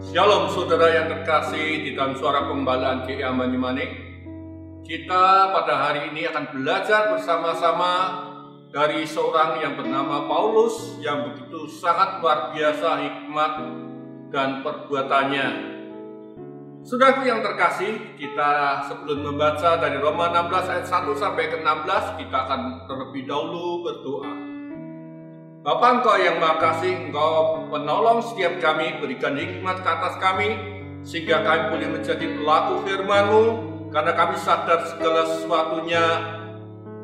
Shalom saudara yang terkasih di dalam suara pembawaan GEA Banyumanik. Kita pada hari ini akan belajar bersama-sama dari seorang yang bernama Paulus yang begitu sangat luar biasa hikmat dan perbuatannya. Saudaraku yang terkasih, kita sebelum membaca dari Roma 16 ayat 1 sampai ke 16, kita akan terlebih dahulu berdoa. Bapa Engkau yang Maha Kasih, Engkau penolong setiap kami, berikan hikmat ke atas kami, sehingga kami boleh menjadi pelaku firman-Mu, karena kami sadar segala sesuatunya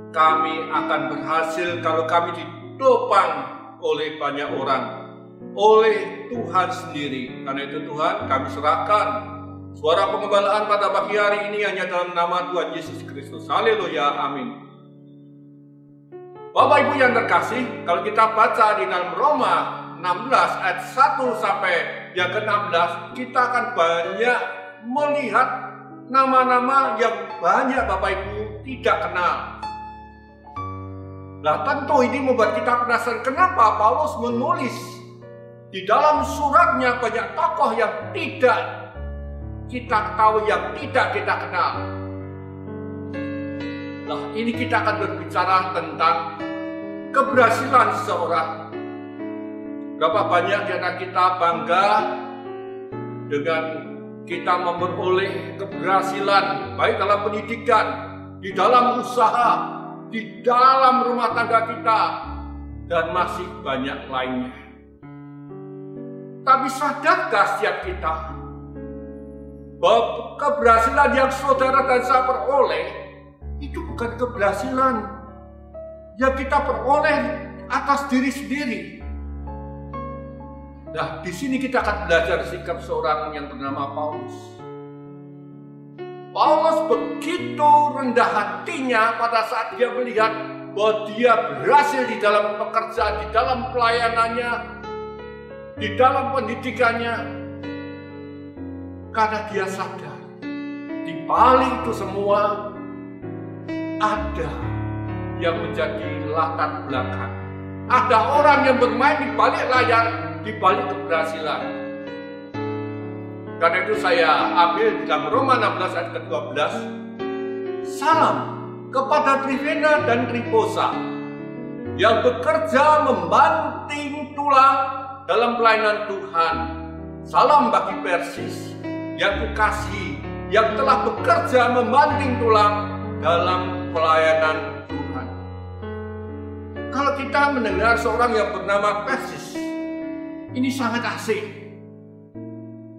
kami akan berhasil kalau kami ditopang oleh banyak orang, oleh Tuhan sendiri. Karena itu Tuhan, kami serahkan suara pengembalaan pada pagi hari ini hanya dalam nama Tuhan Yesus Kristus. Haleluya, amin. Bapak Ibu yang terkasih, kalau kita baca di dalam Roma 16 ayat 1 sampai yang ke-16, kita akan banyak melihat nama-nama yang banyak Bapak Ibu tidak kenal. Nah, tentu ini membuat kita penasaran kenapa Paulus menulis di dalam suratnya banyak tokoh yang tidak kita tahu, yang tidak kita kenal. Nah, ini kita akan berbicara tentang keberhasilan seseorang. Berapa banyak di antara kita bangga dengan kita memperoleh keberhasilan, baik dalam pendidikan, di dalam usaha, di dalam rumah tangga kita, dan masih banyak lainnya. Tapi sadarkah setiap kita bahwa keberhasilan yang saudara dan saya peroleh itu bukan keberhasilan yang kita peroleh atas diri sendiri. Nah, di sini kita akan belajar sikap seorang yang bernama Paulus. Paulus begitu rendah hatinya pada saat dia melihat bahwa dia berhasil di dalam pekerjaan, di dalam pelayanannya, di dalam pendidikannya, karena dia sadar di balik itu semua ada yang menjadi latar belakang. Ada orang yang bermain di balik layar, di balik keberhasilan. Karena itu saya ambil dalam Roma 16 ayat ke-12. Salam kepada Trifena dan Trifosa yang bekerja membanting tulang dalam pelayanan Tuhan. Salam bagi Persis yang kukasihi, yang telah bekerja membanting tulang dalam pelayanan. Kalau kita mendengar seorang yang bernama Persis, ini sangat asing.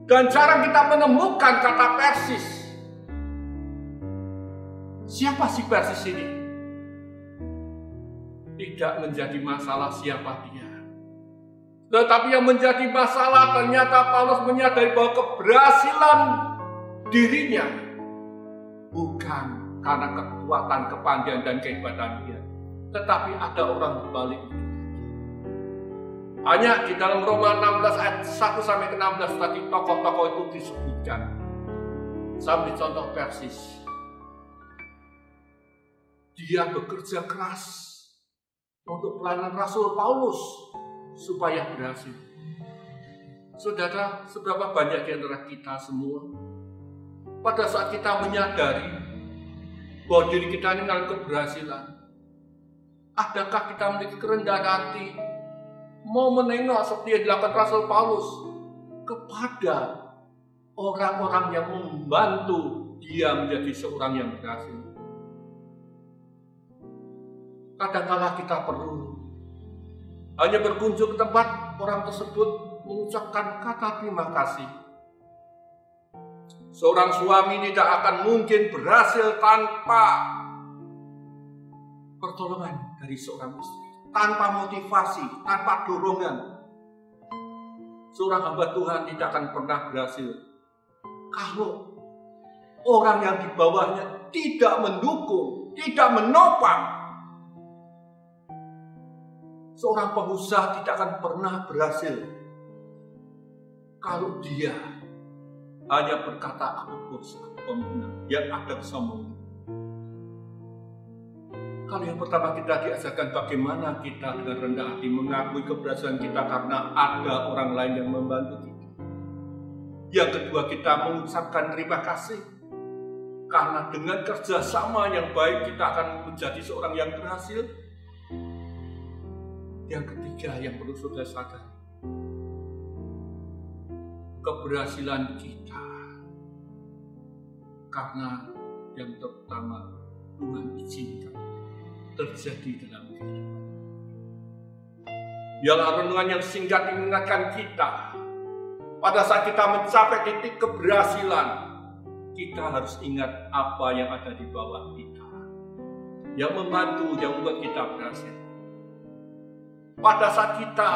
Dan cara kita menemukan kata Persis. Siapa si Persis ini? Tidak menjadi masalah siapa dia. Tetapi yang menjadi masalah ternyata Paulus menyadari bahwa keberhasilan dirinya bukan karena kekuatan, kepandaian, dan kehebatan dia. Tetapi ada orang di balik itu. Hanya di dalam Roma 16 ayat 1 sampai ke 16 tadi tokoh-tokoh itu disebutkan. Sambil contoh Persis. Dia bekerja keras untuk pelayanan Rasul Paulus supaya berhasil. Saudara, seberapa banyak di antara kita semua pada saat kita menyadari bahwa diri kita ini dalam keberhasilan, adakah kita memiliki kerendahan hati mau menengok seperti yang dilakukan Rasul Paulus kepada orang-orang yang membantu dia menjadi seorang yang berhasil? Kadang-kala kita perlu hanya berkunjung ke tempat orang tersebut mengucapkan kata terima kasih. Seorang suami tidak akan mungkin berhasil tanpa pertolongan dari seorang istri, tanpa motivasi, tanpa dorongan. Seorang hamba Tuhan tidak akan pernah berhasil kalau orang yang di bawahnya tidak mendukung, tidak menopang. Seorang pengusaha tidak akan pernah berhasil kalau dia hanya berkata aku bos, aku pemenang, yang ada kesombongan. Kalau yang pertama kita diajarkan bagaimana kita dengan rendah hati mengakui keberhasilan kita karena ada orang lain yang membantu kita. Yang kedua, kita mengucapkan terima kasih. Karena dengan kerjasama yang baik kita akan menjadi seorang yang berhasil. Yang ketiga yang perlu saudara sadari, keberhasilan kita karena yang pertama Tuhan izinkan terjadi dalam kehidupan. Biarlah renungan yang singkat mengingatkan kita, pada saat kita mencapai titik keberhasilan, kita harus ingat apa yang ada di bawah kita, yang membantu, yang membuat kita berhasil. Pada saat kita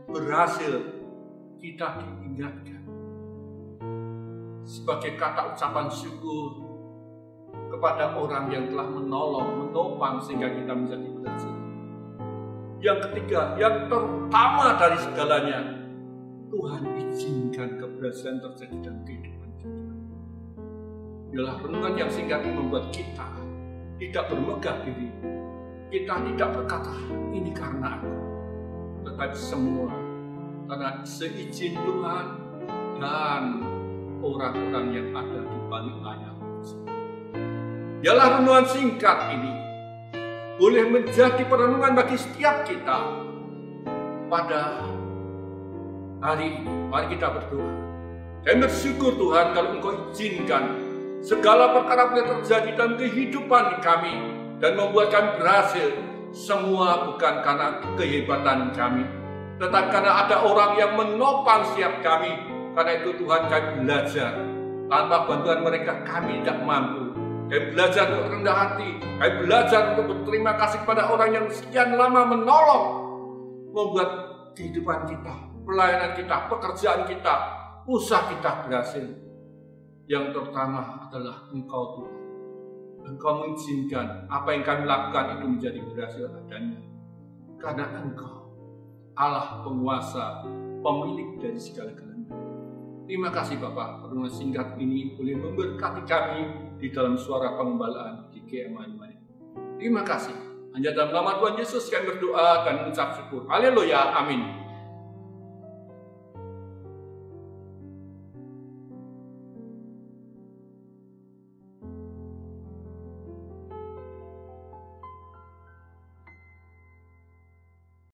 berhasil, kita diingatkan sebagai kata ucapan syukur kepada orang yang telah menolong, menopang sehingga kita menjadi berhasil. Yang ketiga, yang terutama dari segalanya, Tuhan izinkan keberhasilan terjadi dalam kehidupan kita. Ialah renungan yang singkat ini membuat kita tidak bermegah diri. Kita tidak berkata, ini karena aku. Tetapi semua karena seizin Tuhan dan orang-orang yang ada di balik layar. Ialah renungan singkat ini boleh menjadi perenungan bagi setiap kita pada hari ini. Mari kita berdoa dan bersyukur Tuhan kalau Engkau izinkan segala perkara boleh terjadi dalam kehidupan kami dan membuat kami berhasil. Semua bukan karena kehebatan kami, tetapi karena ada orang yang menopang setiap kami. Karena itu Tuhan, kami belajar. Tanpa bantuan mereka kami tidak mampu. Kami belajar untuk rendah hati. Kami belajar untuk berterima kasih kepada orang yang sekian lama menolong, membuat kehidupan kita, pelayanan kita, pekerjaan kita, usaha kita berhasil. Yang terutama adalah Engkau Tuhan. Engkau mengizinkan apa yang kami lakukan itu menjadi berhasil adanya. Karena Engkau Allah penguasa, pemilik dari segala-galanya. Terima kasih Bapak, renungan singkat ini boleh memberkati kami di dalam suara pengembalaan di GMI. Terima kasih. Hanya dalam nama Tuhan Yesus kami berdoa dan mengucap syukur. Haleluya, amin.